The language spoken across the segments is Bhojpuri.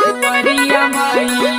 दुआरिया मैया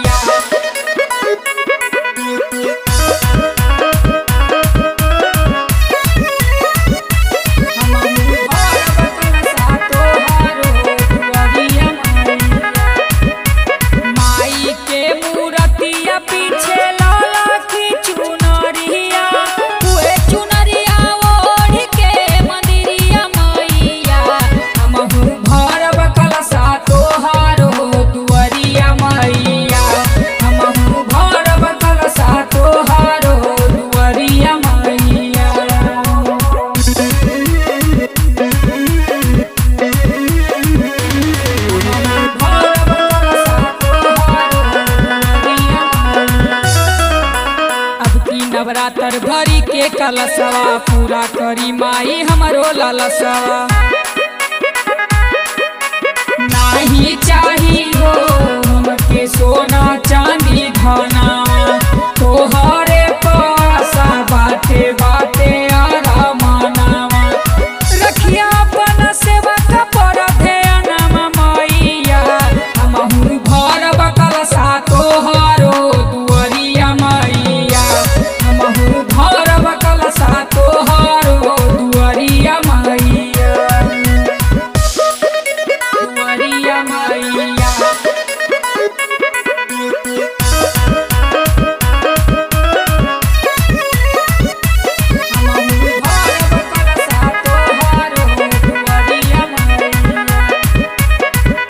नवरात्र भरी के कलशवा पूरा करी माई हमरो लालसवा नाही चाही हो हमके सोना चांदी धना तोहरे पासा बाटे बाटे आरा मानावा रखिया अपन सेवा का पर ध्यान मैया हमहु भरब कलशा तोहरो दुआरिया मैया भरब कलशा तोहरो दुआरिया मैया दुआरिया मैया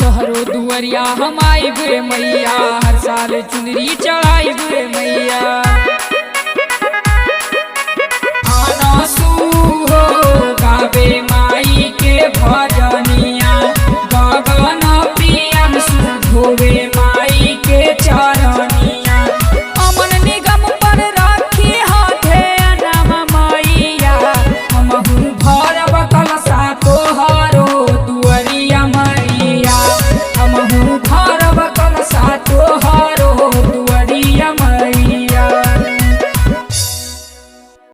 तोहरो दुआरिया हम आइबे मैया हर साल चुनरी चढ़ाइबे मैया गावे माई के भजनिया गगन